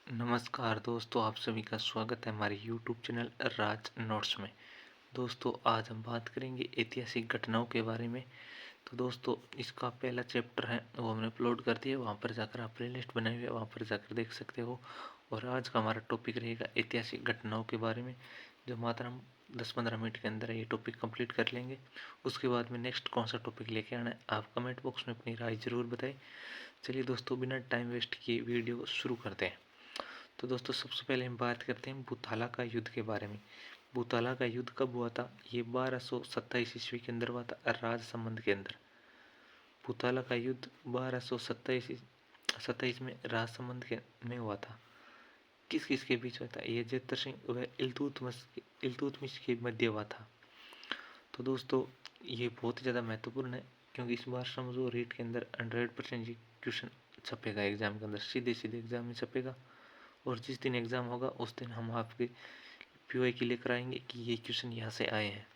नमस्कार दोस्तों, आप सभी का स्वागत है हमारे YouTube चैनल राज नोट्स में। दोस्तों, आज हम बात करेंगे ऐतिहासिक घटनाओं के बारे में। तो दोस्तों, इसका पहला चैप्टर है वो हमने अपलोड कर दिया, वहाँ पर जाकर आप प्लेलिस्ट बनाई हुई है, वहाँ पर जाकर देख सकते हो। और आज का हमारा टॉपिक रहेगा ऐतिहासिक घटनाओं के बारे में, जो मात्र हम 10-15 मिनट के अंदर ये टॉपिक कंप्लीट कर लेंगे। उसके बाद में नेक्स्ट कौन सा टॉपिक लेके आना है, आप कमेंट बॉक्स में अपनी राय ज़रूर बताएं। चलिए दोस्तों, बिना टाइम वेस्ट किए वीडियो शुरू करते हैं। तो दोस्तों, सबसे पहले हम बात करते हैं बुताला का युद्ध के बारे में। बुताला का युद्ध कब हुआ था? ये 1227 ईस्वी के अंदर हुआ था, राजसमंद के अंदर। बुताला का युद्ध 1227 में राजसमंद में हुआ था। किस किस के बीच हुआ था? ये जेतर सिंह व इल्तुतमिश के मध्य हुआ था। तो दोस्तों, ये बहुत ही ज़्यादा महत्वपूर्ण है, क्योंकि इस बार समझो रीट के अंदर 100% क्वेश्चन छपेगा एग्जाम के अंदर, सीधे सीधे एग्जाम में छपेगा। और जिस दिन एग्ज़ाम होगा उस दिन हम आपके पीवाई के लेकर आएंगे कि ये क्वेश्चन यहाँ से आए हैं।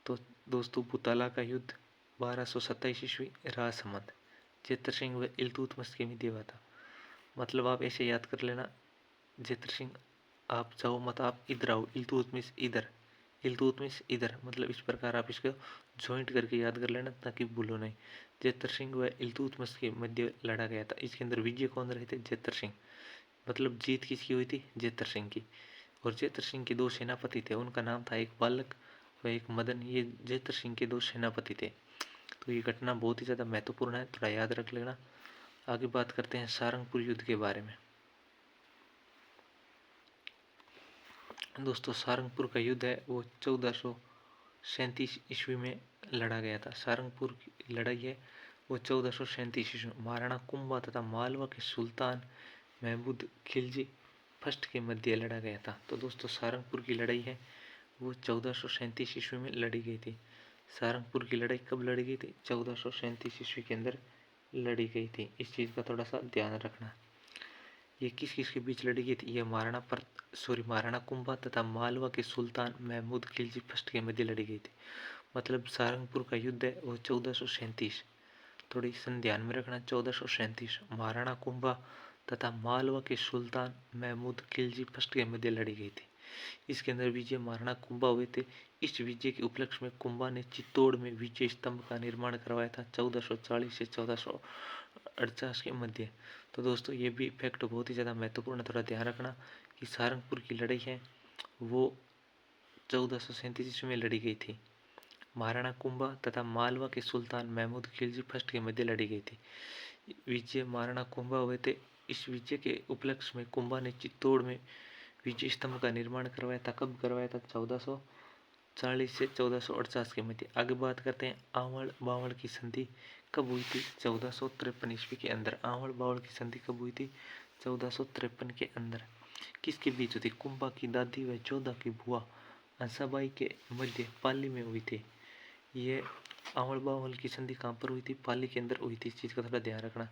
तो दोस्तों, बुताला का युद्ध 1227 ईस्वी, राजसमंद, जेतर सिंह व इल्तुतमिश के मध्य हुआ था। मतलब आप ऐसे याद कर लेना, जेतर सिंह आप जाओ मत, आप इधर आओ, इल्तुतमिश इधर, इल्तुतमिश इधर, मतलब इस प्रकार आप इसको ज्वाइंट करके याद कर लेना ताकि भूलो नहीं। जेतर सिंह व इल्तुतमिश के मध्य लड़ा गया था। इसके अंदर विजय कौन रहे थे? जेतर सिंह। मतलब जीत किसकी हुई थी? जेतर सिंह की। और जेतर सिंह के दो सेनापति थे, उनका नाम था एक बालक व एक मदन। ये जेतर सिंह के दो सेनापति थे। तो ये घटना बहुत ही ज़्यादा महत्वपूर्ण है, थोड़ा याद रख लेना। आगे बात करते हैं सारंगपुर युद्ध के बारे में। दोस्तों, सारंगपुर का युद्ध है वो 1437 ईस्वी में लड़ा गया था। सारंगपुर की लड़ाई है वो 1437 ईस्वी में महाराणा कुंभा तथा मालवा के सुल्तान महमूद खिलजी फर्स्ट के मध्य लड़ा गया था। तो दोस्तों, सारंगपुर की लड़ाई है वो 1437 ईस्वी में लड़ी गई थी। सारंगपुर की लड़ाई कब लड़ी गई थी? 1437 ईस्वी के अंदर लड़ी गई थी। इस चीज़ का थोड़ा सा ध्यान रखना। ये किस किस के बीच लड़ी गई थी? ये महाराणा कुंभा तथा मालवा के सुल्तान महमूद खिलजी फर्स्ट के मध्य लड़ी गई थी। मतलब सारंगपुर का युद्ध है वो 1437, थोड़ी सन ध्यान में रखना, 1437 महाराणा कुंभा तथा मालवा के सुल्तान महमूद खिलजी फर्स्ट के मध्य लड़ी गई थी। इसके अंदर विजय महाराणा कुंभा हुए थे। इस विजय के उपलक्ष्य में कुंभा ने चित्तौड़ में विजय स्तंभ का निर्माण करवाया था 1440 से 1448 के मध्य। तो दोस्तों, ये भी फैक्ट बहुत ही ज़्यादा महत्वपूर्ण, थोड़ा ध्यान रखना कि सारंगपुर की लड़ाई है वो 1437 ईस्वी में लड़ी गई थी। महाराणा कुंभा तथा मालवा के सुल्तान महमूद खिलजी फर्स्ट के मध्य लड़ी गई थी। विजय महाराणा कुंभा हुए थे। इस विजय के उपलक्ष्य में कुंभा ने चित्तौड़ में विजय स्तंभ का निर्माण करवाया था। कब करवाया था? 1440 से 1448 के मध्य। आगे बात करते हैं आंवल बावल की संधि कब हुई थी? 1453 ईस्वी के अंदर। आंवल बावल की संधि कब हुई थी? 1453 के अंदर। किसके बीच हुई थी? कुंभा की दादी व जोधा की बुआ हंसाबाई के मध्य पाली में हुई थी। ये आंवल बावल की संधि कहाँ पर हुई थी? पाली के अंदर हुई थी। इस चीज़ का थोड़ा ध्यान रखना।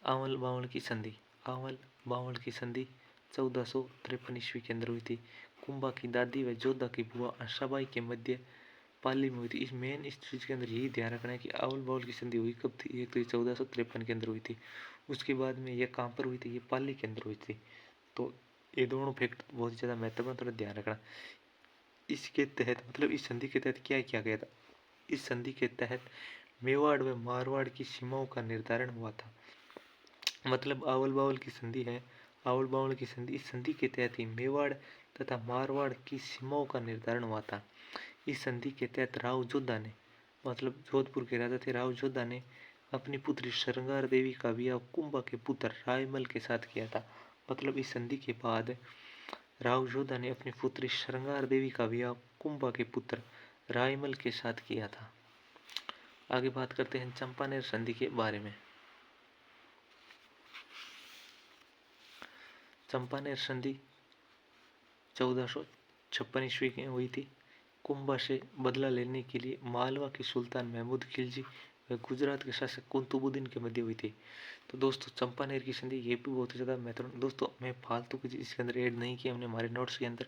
आंवल बावल की संधि, आंवल बावल की संधि 1453 ईस्वी के अंदर हुई थी। कुंभा की दादी व जोधा की बुआ हंसाबाई के मध्य पाली में हुई थी। इस चीज़ के अंदर यही ध्यान रखना है कि आंवल बावल की संधि हुई कब थी? एक तो 1453 के अंदर हुई थी। उसके बाद में ये कहाँ पर हुई थी? ये पाली के अंदर हुई थी। तो ये दोनों फैक्ट बहुत ज़्यादा महत्वपूर्ण, थोड़ा ध्यान रखना। इसके तहत मतलब इस संधि के तहत क्या किया गया था? इस संधि के तहत मेवाड़ व मारवाड़ की सीमाओं का निर्धारण हुआ था। मतलब आवल बावल की संधि है, आवल बावल की संधि, इस संधि के तहत ही मेवाड़ तथा मारवाड़ की सीमाओं का निर्धारण हुआ था। इस संधि के तहत राव जोधा ने, मतलब जोधपुर के राजा थे राव जोधा ने, अपनी पुत्री श्रृंगार देवी का विवाह कुंभा के पुत्र रायमल के साथ किया था। मतलब इस संधि के बाद राव जोधा ने अपनी पुत्री श्रृंगार देवी का विवाह कुंभा के पुत्र रायमल के साथ किया था। आगे बात करते हैं चंपानेर संधि के बारे में। चंपानेर संधि 1456 ईस्वी में हुई थी। कुंभा से बदला लेने के लिए मालवा के सुल्तान महमूद खिलजी व गुजरात के शासक कुतुबुद्दीन के मध्य हुई थी। तो दोस्तों चंपानेर की संधि ये भी बहुत ही ज़्यादा महत्वपूर्ण, दोस्तों मैं फालतू की चीज़ इसके अंदर ऐड नहीं किया, हमने हमारे नोट्स के अंदर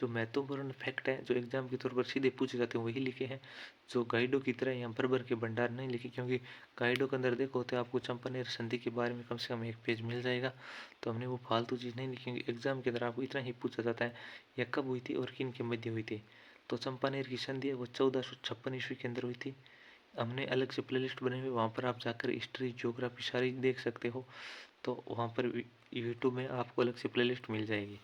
जो महत्वपूर्ण फैक्ट है जो एग्जाम के तौर पर सीधे पूछे जाते हैं वही लिखे हैं, जो गाइडों की तरह यहाँ भर के भंडार नहीं लिखे, क्योंकि गाइडों के अंदर देखो तो आपको चंपानेर संधि के बारे में कम से कम एक पेज मिल जाएगा। तो हमने वो फालतू चीज़ नहीं लिखी, क्योंकि एग्जाम के अंदर आपको इतना ही पूछा जाता है यह कब हुई थी और किन के मध्य हुई थी। तो चंपानेर की संधि है वो 1456 ईस्वी के अंदर हुई थी। हमने अलग से प्लेलिस्ट बने हुए, वहाँ पर आप जाकर हिस्ट्री ज्योग्राफी सारी देख सकते हो, तो वहाँ पर यूट्यूब में आपको अलग से प्लेलिस्ट मिल जाएगी।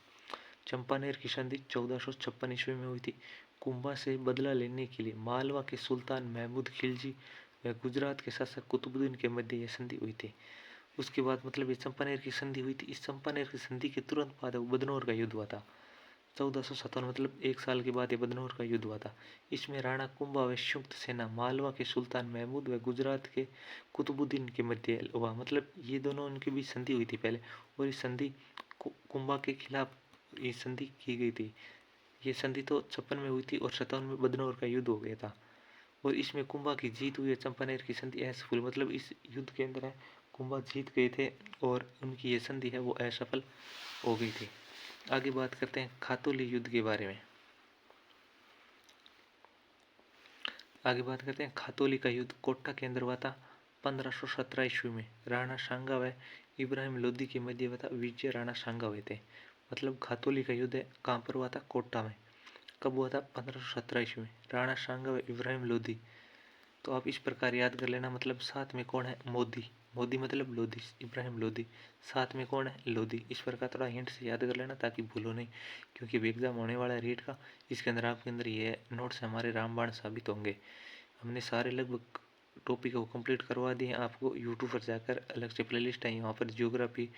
चंपानेर की संधि 1456 ईस्वी में हुई थी। कुंभा से बदला लेने के लिए मालवा के सुल्तान महमूद खिलजी व गुजरात के शासक कुतुबुद्दीन के मध्य यह संधि हुई थी। उसके बाद मतलब ये चंपानेर की संधि हुई थी। इस चंपानेर की संधि के तुरंत बाद बदनौर का युद्ध हुआ था 1457, मतलब एक साल के बाद ये बदनौर का युद्ध हुआ था। इसमें राणा कुंभा व संयुक्त सेना मालवा के सुल्तान महमूद व गुजरात के कुतुबुद्दीन के मध्य हुआ, मतलब ये दोनों उनके बीच संधि हुई थी पहले, और इस संधि कुंभा के खिलाफ ये संधि की गई थी। ये संधि तो 56 में हुई थी और 57 में बदनौर का युद्ध हो गया था, और इसमें कुंभा की जीत हुई है। चंपानेर की संधि असफल, मतलब इस युद्ध के अंदर है कुंभा जीत गए थे और उनकी ये संधि है वो असफल हो गई थी। आगे बात करते हैं खातौली युद्ध के बारे में। आगे बात करते हैं खातौली का युद्ध कोटा के अंदर हुआ था 1517 ईस्वी में। राणा सांगा व इब्राहिम लोदी के मध्य हुआ था, विजय राणा सांगा हुए थे। मतलब खातौली का युद्ध कहाँ पर हुआ था? कोटा में। कब हुआ था? 1517 ईस्वी में। राणा सांगा व इब्राहिम लोदी। तो आप इस प्रकार याद कर लेना, मतलब साथ में कौन है? मोदी। मोदी मतलब लोधी, इब्राहिम लोधी। साथ में कौन है? लोधी। इस प्रकार थोड़ा हिंट से याद कर लेना ताकि भूलो नहीं, क्योंकि एग्जाम होने वाला है रीट का, इसके अंदर आपके अंदर ये नोट्स हमारे रामबाण साबित होंगे। हमने सारे लगभग टॉपिक को कंप्लीट करवा दिए। आपको यूट्यूब पर जाकर अलग से प्लेलिस्ट है, वहाँ पर जियोग्राफी,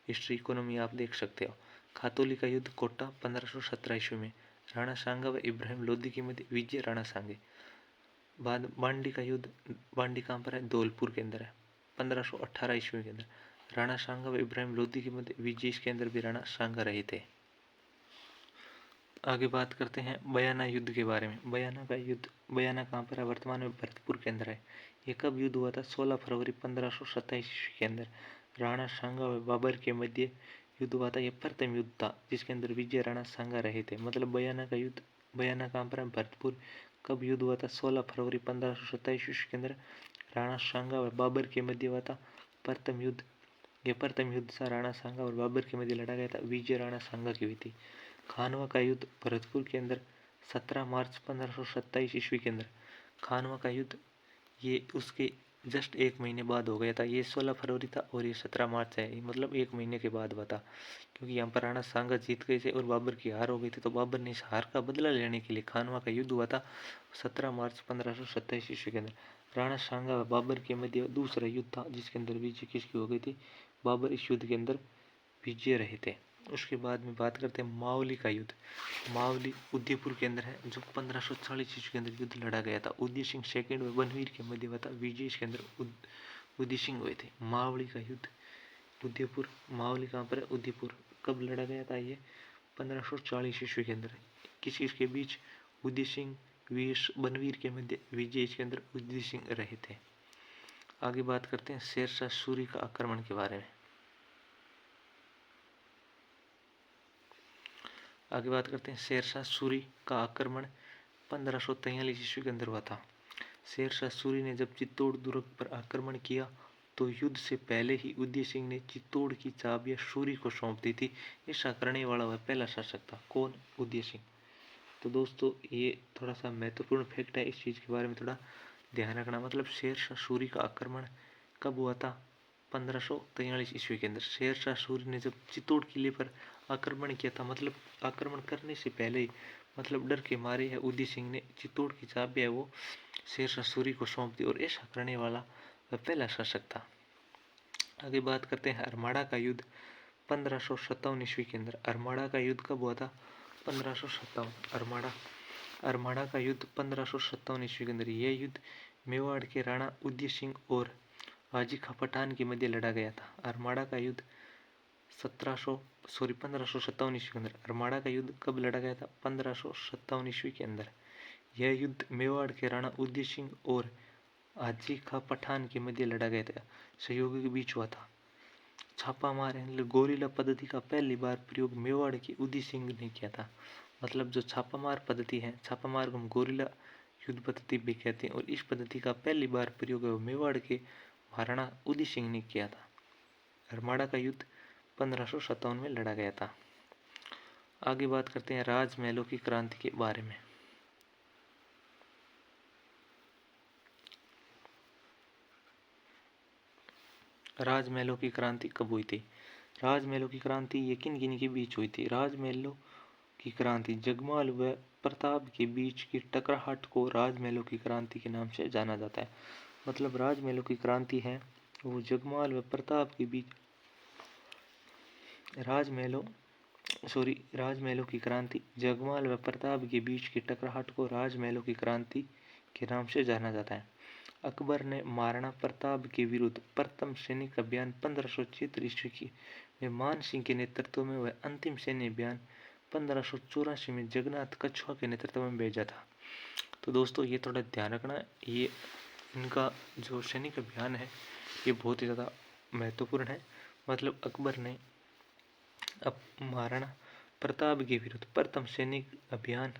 हिस्ट्री, इकोनॉमी आप देख सकते हो। खातौली का युद्ध कोटा 1517 ईस्वी में। राणा सांगा व इब्राहिम लोदी के मध्य विजय राणा सांगे। बाद बांडी का युद्ध, बांडी कहाँ पर है? धौलपुर के अंदर है, 1518 ईस्वी के अंदर। राणा सांगा व इब्राहिम लोदी के मध्य विजय, इसके अंदर भी राणा सांगा रहे थे। आगे बात करते हैं बयाना युद्ध के बारे में। बयाना का युद्ध, बयाना कहाँ पर है? वर्तमान में भरतपुर के अंदर है। ये कब युद्ध हुआ था? 16 फरवरी 1527 ईस्वी के अंदर। राणा सांगा व बाबर के मध्य युद्ध हुआ था। ये प्रथम युद्ध था जिसके अंदर विजय राणा सांगा रहे थे। मतलब बयाना का युद्ध, बयाना कहाँ पर है? भरतपुर। कब युद्ध हुआ था? 16 फरवरी 1527 ईस्वी के अंदर। राणा सांगा व बाबर के मध्य हुआ था प्रथम युद्ध। यह प्रथम युद्ध था, राणा सांगा और बाबर के मध्य लड़ा गया था, विजय राणा सांगा की हुई थी। खानवा का युद्ध भरतपुर के अंदर 17 मार्च 1527 ईस्वी के अंदर। खानवा का युद्ध ये उसके जस्ट एक महीने बाद हो गया था। ये 16 फरवरी था और ये 17 मार्च है, मतलब एक महीने के बाद हुआ था, क्योंकि यहाँ पर राणा सांगा जीत गए थे और बाबर की हार हो गई थी। तो बाबर ने इस हार का बदला लेने के लिए खानवा का युद्ध हुआ था 17 मार्च 1527 ईस्वी के अंदर। राणा सांगा व बाबर के मध्य दूसरा युद्ध था जिसके अंदर विजय किसकी हो गई थी? बाबर इस युद्ध के अंदर विजय रहे थे। उसके बाद में बात करते हैं मावली का युद्ध। मावली उदयपुर के अंदर है, जो 1540 ईस्वी के अंदर युद्ध लड़ा गया था। उदय सिंह सेकंड व बनवीर के मध्य हुआ था, विजय इसके अंदर उदय सिंह हुए थे। मावली का युद्ध उदयपुर, मावली कहाँ पर है? उदयपुर। कब लड़ा गया था ये? 1540 ईस्वी के अंदर। किस किस के बीच? उदय सिंह वीर बनवीर के मध्य विजय इसके अंदर उदय सिंह रहे थे। आगे बात करते हैं शेरशाह सूरी का आक्रमण के बारे में। आगे बात करते हैं शेरशाह सूरी का आक्रमण 1543 ईस्वी के अंदर हुआ था। शेरशाह सूरी ने जब चित्तौड़ दुर्ग पर आक्रमण किया तो युद्ध से पहले ही उदय सिंह ने चित्तौड़ की चाबियां सूरी को सौंप दी थी। ऐसा करने वाला वह पहला शासक था। कौन? उदय सिंह। तो दोस्तों ये थोड़ा सा महत्वपूर्ण फैक्ट है, इस चीज़ के बारे में थोड़ा ध्यान रखना। मतलब शेरशाह सूरी का आक्रमण कब हुआ था? 1543 ईस्वी के अंदर। शेरशाह सूरी ने जब चित्तौड़ किले पर आक्रमण किया था, मतलब आक्रमण करने से पहले ही, मतलब डर के मारे है उदय सिंह ने चित्तौड़ की चाबी है वो शेरशाह सूरी को सौंप दी, और ऐसा करने वाला वह पहला शासक था। आगे बात करते हैं अरमाड़ा का युद्ध 1557 ईस्वी के अंदर। अरमाड़ा का युद्ध कब हुआ था? 1557। अरमाड़ा, अरमाड़ा का युद्ध 1557 ईस्वी के अंदर। यह युद्ध मेवाड़ के राणा उदय सिंह और हाजी खा पठान के मध्य लड़ा गया था। अरमाड़ा का युद्ध 1557 ईस्वी के अंदर। अरमाड़ा का युद्ध कब लड़ा गया था? 1557 ईस्वी के अंदर। यह युद्ध मेवाड़ के राणा उदय सिंह और हाजी खा पठान के मध्य लड़ा गया था, सहयोगी के बीच हुआ था। छापा मार गोरिल्ला पद्धति का पहली बार प्रयोग मेवाड़ के उदय सिंह ने किया था। मतलब जो छापामार पद्धति है, छापामार को हम गोरिल्ला युद्ध पद्धति भी कहते हैं, और इस पद्धति का पहली बार प्रयोग मेवाड़ के महाराणा उदय सिंह ने किया था। हरमाड़ा का युद्ध 1557 में लड़ा गया था। आगे बात करते हैं राजमहलों की क्रांति के बारे में। राजमहलों की क्रांति कब हुई थी? राजमहलों की क्रांति ये किन किन के बीच हुई थी? राजमहलों की क्रांति जगमाल व प्रताप के बीच की टकराहट को राजमहलों की क्रांति के नाम से जाना जाता है। मतलब राजमहलों की क्रांति है वो जगमाल व प्रताप के बीच राजमहलों की क्रांति जगमाल व प्रताप के बीच की टकराहट को राजमहलों की क्रांति के नाम से जाना जाता है। अकबर ने महाराणा प्रताप के विरुद्ध प्रथम सैनिक अभियान 1576 ईस्वी में मान सिंह के नेतृत्व में व अंतिम सैन्य अभियान 1584 में जगन्नाथ कछुआ के नेतृत्व में भेजा था। तो दोस्तों ये थोड़ा ध्यान रखना, ये इनका जो सैनिक अभियान है ये बहुत ही ज़्यादा महत्वपूर्ण है। मतलब अकबर ने अब महाराणा प्रताप के विरुद्ध प्रथम सैनिक अभियान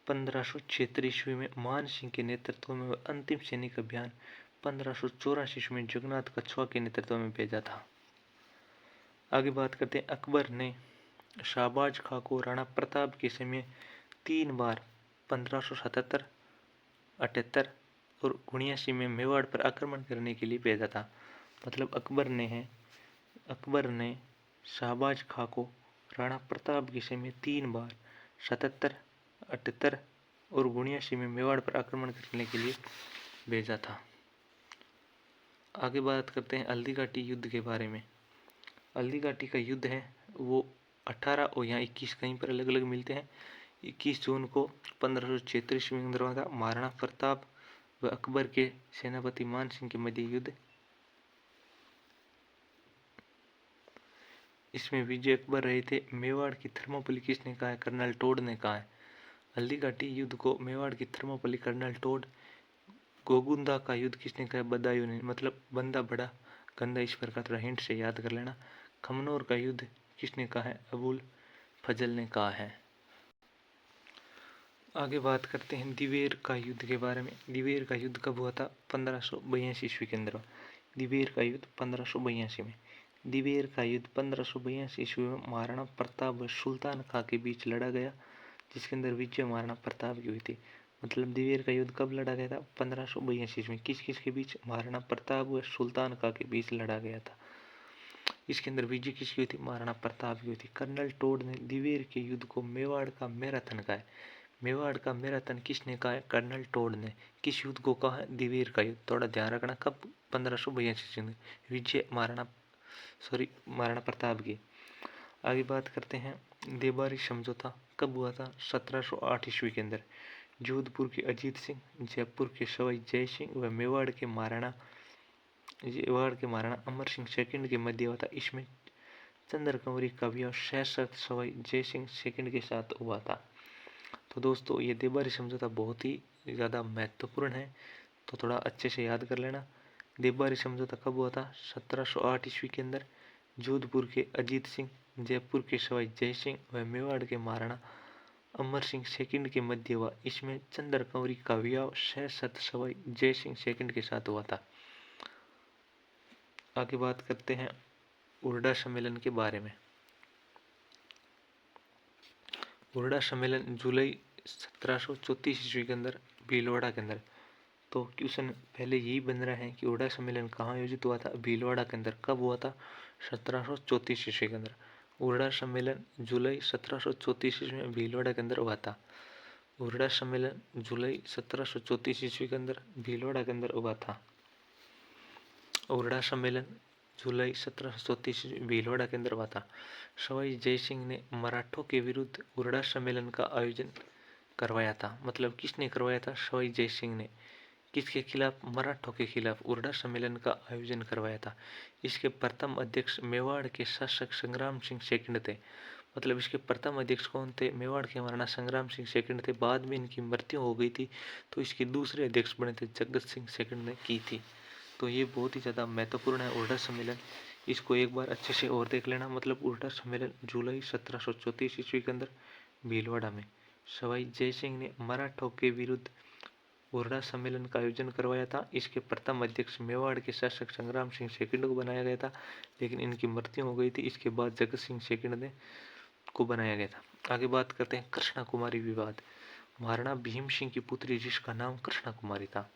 1576 ईस्वी में मान सिंह के नेतृत्व में अंतिम सैनिक अभियान 1584 ईस्वी में जगन्नाथ कछुआ के नेतृत्व में भेजा था। आगे बात करते हैं, अकबर ने शाहबाज खां को राणा प्रताप के समय 3 बार 1577, 78 और 79 में मेवाड़ पर आक्रमण करने के लिए भेजा था। मतलब अकबर ने शाहबाज खां को राणा प्रताप के समय 3 बार 77, 78 और 79 में मेवाड़ पर आक्रमण करने के लिए भेजा था। आगे बात करते हैं हल्दी घाटी युद्ध के बारे में। हल्दी घाटी का युद्ध है वो 18 और यहाँ 21 कहीं पर अलग अलग मिलते हैं। 21 जून को 1576 ईस्वी में हुआ था। महाराणा प्रताप व अकबर के सेनापति मान सिंह के मध्य युद्ध। इसमें विजय अकबर रहे थे। मेवाड़ की थर्मोपल्ली किसने कहा है? कर्नल टोड ने कहा है। हल्दी घाटी युद्ध को मेवाड़ की थर्मोपल्ली कर्नल टोड। गोगुंदा का युद्ध किसने कहा है? बदायूं ने। मतलब बंदा बड़ा गंदा, इस प्रकार थोड़ा हिंट से याद कर लेना। खमनोर का युद्ध किसने कहा है? अबुल फजल ने कहा है। आगे बात करते हैं दिवेर का युद्ध के बारे में। दिवेर का युद्ध कब हुआ था? 1582 ईस्वी के अंदर। दिवेर का युद्ध 1582 में। दिवेर का युद्ध 1582 ईस्वी में महाराणा प्रताप व सुल्तान खां के बीच लड़ा गया, जिसके अंदर विजय महाराणा प्रताप की हुई थी। मतलब दिवेर का युद्ध कब लड़ा गया था? 1582 ईस्वी में। किस किस के बीच? महाराणा प्रताप व सुल्तान खां के बीच लड़ा गया था। इसके अंदर विजय किसकी हुई थी? महाराणा प्रताप की हुई थी। कर्नल टोड ने दिवेर के युद्ध को मेवाड़ का मैराथन कहा है। मेवाड़ का मैराथन किसने कहा है? कर्नल टोड ने। किस युद्ध को कहा है? दिवेर का युद्ध। थोड़ा ध्यान रखना, कब? 1582 में। विजय महाराणा प्रताप की। आगे बात करते हैं देबारी समझौता कब हुआ था? 1708 ईस्वी के अंदर। जोधपुर के अजीत सिंह, जयपुर के सवाई जय सिंह व मेवाड़ के महाराणा अमर सिंह सेकंड के मध्य हुआ था। इसमें चंद्रकंवरी का विवाह सशर्त सवाई जय सिंह सेकंड के साथ हुआ था। तो दोस्तों ये देबारी समझौता बहुत ही ज़्यादा महत्वपूर्ण है, तो थोड़ा अच्छे से याद कर लेना। देबारी समझौता कब हुआ था? 1708 ईस्वी के अंदर। जोधपुर के अजीत सिंह, जयपुर के सवाई जय सिंह व मेवाड़ के महाराणा अमर सिंह सेकंड के मध्य हुआ। इसमें चंद्रकंवरी का विवाह सशर्त सवाई जय सिंह सेकंड के साथ हुआ था। आगे बात करते हैं उर्डा सम्मेलन के बारे में। उर्डा सम्मेलन जुलाई 1734 ईस्वी के अंदर भीलवाड़ा के अंदर। तो क्वेश्चन पहले यही बन रहा है कि उर्डा सम्मेलन कहाँ आयोजित हुआ था? भीलवाड़ा के अंदर। कब हुआ था? 1734 ईस्वी के अंदर। उर्डा सम्मेलन जुलाई 1734 ईस्वी में भीलवाड़ा के अंदर हुआ था। उर्डा सम्मेलन जुलाई 1734 ईस्वी के अंदर भीलवाड़ा के अंदर हुआ था। उर्डा सम्मेलन जुलाई 1734 भीलवाड़ा के अंदर हुआ था। सवाई जय सिंह ने मराठों के विरुद्ध उर्डा सम्मेलन का आयोजन करवाया था। मतलब किसने करवाया था? सवाई जय सिंह ने। किसके खिलाफ? मराठों के खिलाफ उर्डा सम्मेलन का आयोजन करवाया था। इसके प्रथम अध्यक्ष मेवाड़ के शासक संग्राम सिंह सेकंड थे। मतलब इसके प्रथम अध्यक्ष कौन थे? मेवाड़ के महाराणा संग्राम सिंह सेकंड थे। बाद में इनकी मृत्यु हो गई थी, तो इसके दूसरे अध्यक्ष बने थे जगत सिंह सेकंड ने की थी। तो ये बहुत ही ज़्यादा महत्वपूर्ण है उर्डा सम्मेलन। इसको एक बार अच्छे से और देख लेना। मतलब उर्डा सम्मेलन जुलाई 1734 ईस्वी के अंदर भीलवाड़ा में सवाई जय सिंह ने मराठों के विरुद्ध उर्डा सम्मेलन का आयोजन करवाया था। इसके प्रथम अध्यक्ष मेवाड़ के शासक संग्राम सिंह सेकंड को बनाया गया था, लेकिन इनकी मृत्यु हो गई थी। इसके बाद जगत सिंह सेकंड ने को बनाया गया था। आगे बात करते हैं कृष्णा कुमारी विवाद। महाराणा भीम सिंह की पुत्री जिसका नाम कृष्णा कुमारी था,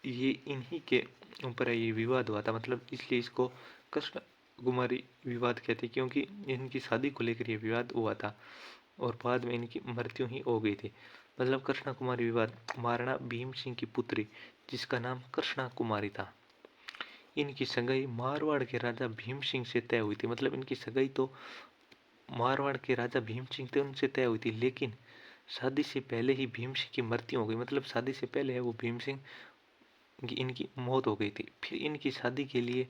ये इन्हीं के ऊपर ये विवाद हुआ था। मतलब इसलिए इसको कृष्ण कुमारी विवाद कहते हैं, क्योंकि इनकी शादी को लेकर ये विवाद हुआ था और बाद में इनकी मृत्यु ही हो गई थी। मतलब कृष्णा कुमारी विवाद, महाराणा भीम सिंह की पुत्री जिसका नाम कृष्णा कुमारी था, इनकी सगाई मारवाड़ के राजा भीम सिंह से तय हुई थी। मतलब इनकी सगाई तो मारवाड़ के राजा भीम सिंह थे उनसे तय हुई थी, लेकिन शादी से पहले ही भीम सिंह की मृत्यु हो गई। मतलब शादी से पहले है वो भीम सिंह की इनकी मौत हो गई थी। फिर इनकी शादी के लिए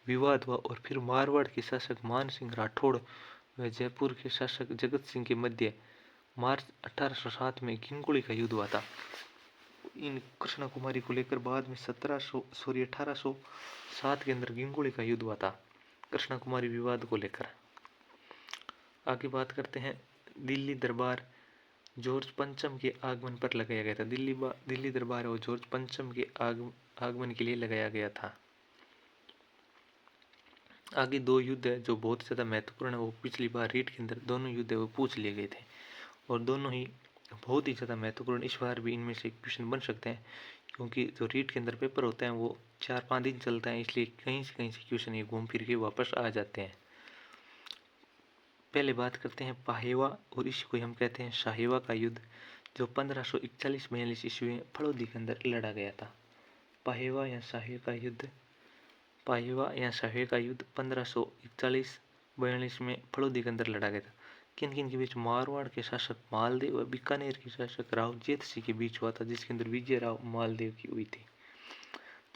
विवाद हुआ और फिर मारवाड़ के शासक मान सिंह राठौड़ व जयपुर के शासक जगत सिंह के मध्य मार्च 1807 में गिंगुड़ी का युद्ध हुआ था। इन कृष्णा कुमारी को लेकर बाद में 1807 के अंदर गिंगुड़ी का युद्ध हुआ था कृष्णा कुमारी विवाद को लेकर। आगे बात करते हैं दिल्ली दरबार जॉर्ज पंचम के आगमन पर लगाया गया था। दिल्ली दरबार और जॉर्ज पंचम के आगमन के लिए लगाया गया था। आगे दो युद्ध है जो बहुत ज़्यादा महत्वपूर्ण है, वो पिछली बार रीट के अंदर दोनों युद्ध है वो पूछ लिए गए थे और दोनों ही बहुत ही ज़्यादा महत्वपूर्ण। इस बार भी इनमें से क्वेश्चन बन सकते हैं, क्योंकि जो रीट के अंदर पेपर होते हैं वो 4-5 दिन चलता है, इसलिए कहीं से क्वेश्चन ये घूम फिर के वापस आ जाते हैं। पहले बात करते हैं पाहेवा और इसी हम कहते हैं साहेवा का युद्ध, जो 1541-42 ईस्वी में फड़ौदी के अंदर लड़ा गया था। पाहेवा या साहे का युद्ध 1541-42 में फड़ौदी के अंदर लड़ा गया था। किन किन के बीच? मारवाड़ के शासक मालदेव व बीकानेर के शासक राव जेत सिंह के बीच हुआ था, जिसके अंदर विजय राव मालदेव की हुई थी।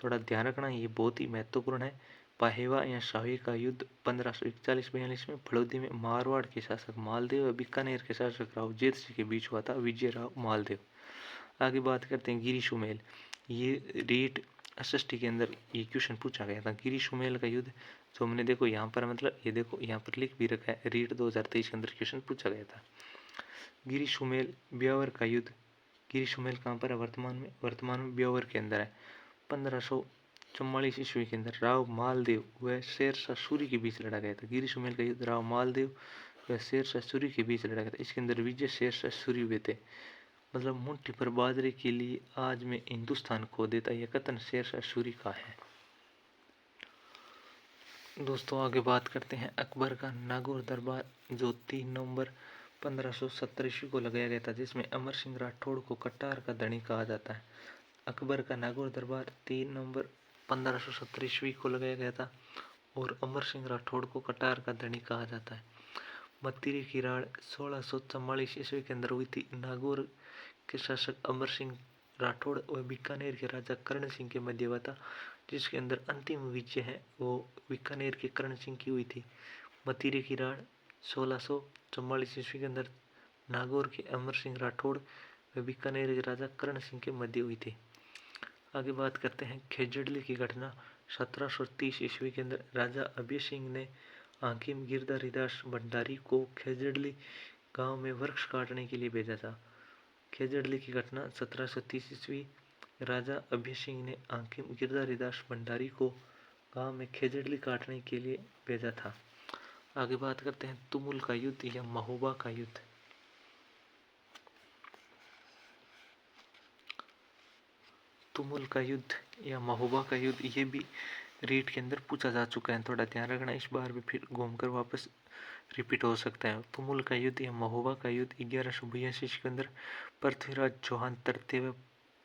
थोड़ा ध्यान रखना, ये बहुत ही महत्वपूर्ण है। पाहेवा या शाही का युद्ध 1541-42 में फड़ौदी में मारवाड़ के शासक मालदेव व बीकानेर के शासक राव जेत सिंह के बीच हुआ था, विजय राव मालदेव। आगे बात करते हैं गिरी सुमेल। ये रीट एसएसटी के अंदर ये क्वेश्चन पूछा गया था। गिरी सुमेल का युद्ध, जो हमने देखो यहाँ पर, मतलब ये देखो यहाँ पर लिख भी रखा है, रीट 2023 के अंदर क्वेश्चन पूछा गया था। गिरी सुमेल ब्यावर का युद्ध, गिरी सुमेल कहाँ पर है? वर्तमान में ब्यावर के अंदर है। 1544 ईस्वी के अंदर राव मालदेव व शेरशाह सूरी के बीच लड़ा गया था। गिरी सुमेल का युद्ध राव मालदेव व शेरशाह सूरी के बीच लड़ा गया था। इसके अंदर विजय शेरशाह सूरी हुए थे। मतलब मुट्ठी पर बाजरे के लिए आज मैं हिंदुस्तान खो देता, यह कथन शेरशाह सूरी का है। दोस्तों आगे बात करते हैं अकबर का नागौर दरबार, जो 3 नवंबर 1570 ईस्वी को लगाया गया था, जिसमें अमर सिंह राठौड़ को कटार का धनी कहा जाता है। अकबर का नागौर दरबार 3 नवंबर 1570 ईस्वी को लगाया गया था और अमर सिंह राठौड़ को कटार का धनी कहा जाता है। मतीरी की राड़ 1644 ईस्वी के अंदर हुई थी। नागौर के शासक अमर सिंह राठौड़ और बीकानेर के राजा कर्ण सिंह के मध्य हुआ था, जिसके अंदर अंतिम विजय है वो बीकानेर के कर्ण सिंह की हुई थी। मतीरे की राड़ 1644 ईस्वी के अंदर नागौर के अमर सिंह राठौड़ व बीकानेर के राजा कर्ण सिंह के मध्य हुई थी। आगे बात करते हैं खेजड़ली की घटना। 1730 ईस्वी के अंदर राजा अभय सिंह ने हाकिम गिरधारीदास भंडारी को खेजड़ली गांव में वृक्ष काटने के लिए भेजा था। खेजड़ली की घटना 1730 ईस्वी, राजा अभय सिंह ने हाकिम गिरधारीदास भंडारी को गांव में खेजड़ली काटने के लिए भेजा था। आगे बात करते हैं तुमुल का युद्ध या महोबा का युद्ध। तुमुल का युद्ध या महोबा का युद्ध, ये भी रीट के अंदर पूछा जा चुका है, थोड़ा ध्यान रखना, इस बार भी फिर घूमकर वापस रिपीट हो सकता है। तुमुल का युद्ध या महोबा का युद्ध 1182 के अंदर पृथ्वीराज चौहान तृतीय व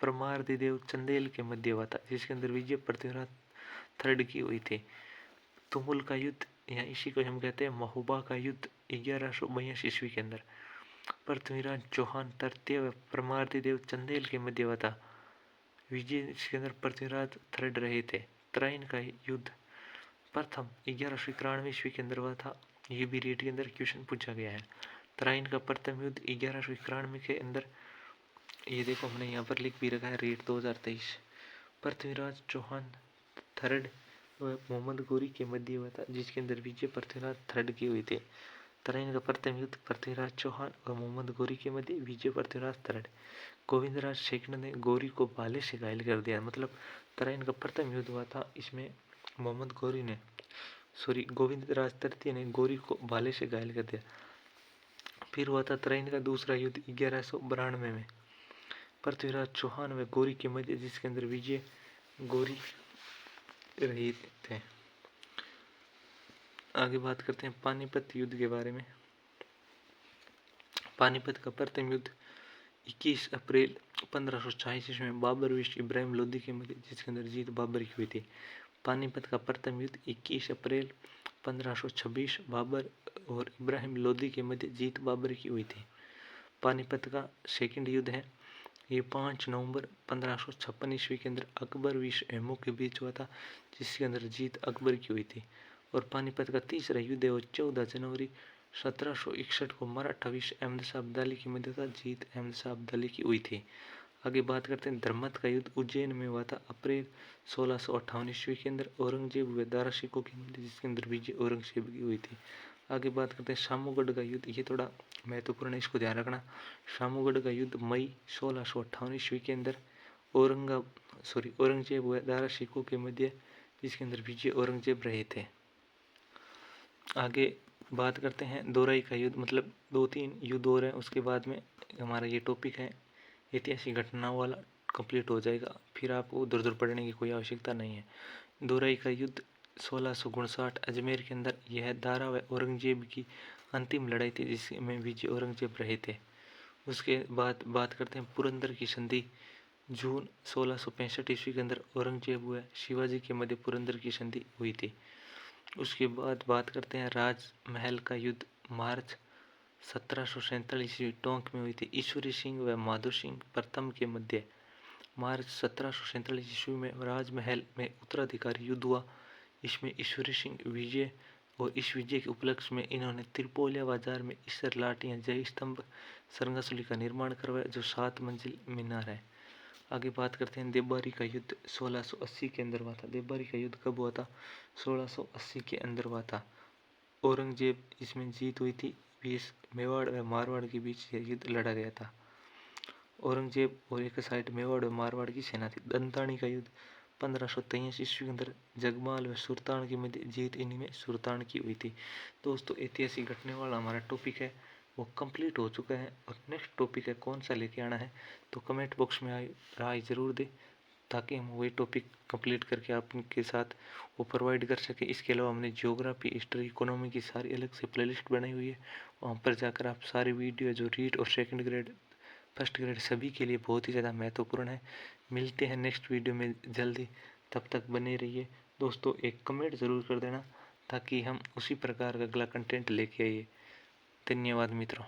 परमार्दिदेव चंदेल के मध्य हुआ था, जिसके अंदर विजय पृथ्वीराज थर्ड की हुई थी। तुमुल का युद्ध या इसी को हम कहते हैं महोबा का युद्ध 1182 ईस्वी के अंदर पृथ्वीराज चौहान तृतीय व परमार्दिदेव चंदेल के मध्य हुआ था। विजय इसके अंदर पृथ्वीराज थर्ड रहे थे। त्राइन का युद्ध प्रथम 1193 ईस्वी के अंदर हुआ था ये भी रीट के अंदर क्वेश्चन पूछा गया है। तराइन का प्रथम युद्ध 1191 के अंदर, ये देखो हमने यहाँ पर लिख भी रखा है रीट 2023। पृथ्वीराज चौहान थर्ड व मोहम्मद गोरी के मध्य हुआ था, जिसके अंदर विजय पृथ्वीराज थर्ड की हुई थी। तराइन का प्रथम युद्ध पृथ्वीराज चौहान व मोहम्मद गोरी के मध्य, विजय पृथ्वीराज थर्ड। गोविंदराज सेकंड ने गोरी को भाले से घायल कर दिया। मतलब तराइन का प्रथम युद्ध हुआ था, इसमें मोहम्मद गोरी ने गोविंदराज तृतीय ने गोरी को भाले से घायल कर दिया। फिर हुआ था तराइन का दूसरा युद्ध 1192 में, पृथ्वीराज चौहान व गोरी के मध्य, जिसके अंदर विजय गोरी रहे थे। आगे बात करते हैं पानीपत युद्ध के बारे में। पानीपत का प्रथम युद्ध 21 अप्रैल 1546 में बाबर विश इब्राहिम लोदी के मध्य, जिसके अंदर जीत बाबर की हुई थी। पानीपत का प्रथम युद्ध 21 अप्रैल 1526 बाबर और इब्राहिम लोदी के मध्य, जीत बाबर की हुई थी। पानीपत का सेकंड युद्ध है, ये 5 नवंबर 1556 ईस्वी के अंदर अकबर विश हेमू के बीच हुआ था, जिसके अंदर जीत अकबर की हुई थी। और पानीपत का तीसरा युद्ध है वो 14 जनवरी 1761 को मराठा विश अहमद शाह अब्दाली की मध्य था, जीत अहमद शाह अब्दाली की हुई थी। आगे बात करते हैं धर्मत का युद्ध उज्जैन में हुआ था अप्रैल 1658 ईस्वी के अंदर, औरंगजेब व दारा शिकोह के मध्य, जिसके अंदर विजय औरंगजेब की हुई थी। आगे बात करते हैं शामूगढ़ का युद्ध, ये थोड़ा महत्वपूर्ण है, इसको ध्यान रखना। शामूगढ़ का युद्ध मई 1658 ईस्वी के अंदर औरंगजेब व दारा शिकोह के मध्य, जिसके अंदर विजय औरंगजेब रहे थे। आगे बात करते हैं दोराई का युद्ध, मतलब 2-3 युद्ध और हैं, उसके बाद में हमारा ये टॉपिक है ऐतिहासिक घटनाओं वाला कंप्लीट हो जाएगा, फिर आपको उधर उधर पढ़ने की कोई आवश्यकता नहीं है। दोराई का युद्ध 1659 अजमेर के अंदर, यह दारा व औरंगजेब की अंतिम लड़ाई थी, जिसमें विजय औरंगजेब रहे थे। उसके बाद बात करते हैं पुरंदर की संधि, जून 1665 ईस्वी के अंदर औरंगजेब व शिवाजी के मध्य पुरंदर की संधि हुई थी। उसके बाद बात करते हैं राजमहल का युद्ध, मार्च 1747 ईस्वी टोंक में हुई थी, ईश्वरी सिंह व माधो सिंह प्रथम के मध्य। मार्च 1747 ईस्वी में राजमहल में उत्तराधिकारी युद्ध हुआ, इसमें ईश्वरी सिंह विजय, और इस विजय के उपलक्ष्य में इन्होंने त्रिपोलिया बाजार में ईसर लाठियां जय स्तंभ सरंगासुली का निर्माण करवाया, जो 7 मंजिल मीनार है। आगे बात करते हैं देवबारी का युद्ध 1680 के अंदर हुआ था। देवबारी का युद्ध कब हुआ था? 1680 के अंदर हुआ था। औरंगजेब इसमें जीत हुई थी, बीच मेवाड़ व मारवाड़ के बीच यह युद्ध लड़ा गया था। औरंगजेब और एक साइड मेवाड़ व मारवाड़ की सेना थी। दंतानी का युद्ध 1523 ईस्वी के अंदर जगमाल व सुल्तान के मध्य, जीत इन्हीं में सुल्तान की हुई थी। दोस्तों ऐतिहासिक घटने वाला हमारा टॉपिक है वो कंप्लीट हो चुका है, और नेक्स्ट टॉपिक है कौन सा लेके आना है तो कमेंट बॉक्स में राय ज़रूर दे, ताकि हम वही टॉपिक कंप्लीट करके आपके साथ वो प्रोवाइड कर सके। इसके अलावा हमने ज्योग्राफी, हिस्ट्री, इकोनॉमी की सारी अलग से प्लेलिस्ट बनाई हुई है, वहाँ पर जाकर आप सारी वीडियो जो रीड और सेकंड ग्रेड, फर्स्ट ग्रेड सभी के लिए बहुत ही ज़्यादा महत्वपूर्ण है। मिलते हैं नेक्स्ट वीडियो में जल्दी, तब तक बने रहिए। दोस्तों एक कमेंट ज़रूर कर देना, ताकि हम उसी प्रकार का अगला कंटेंट लेके आइए। धन्यवाद मित्रों।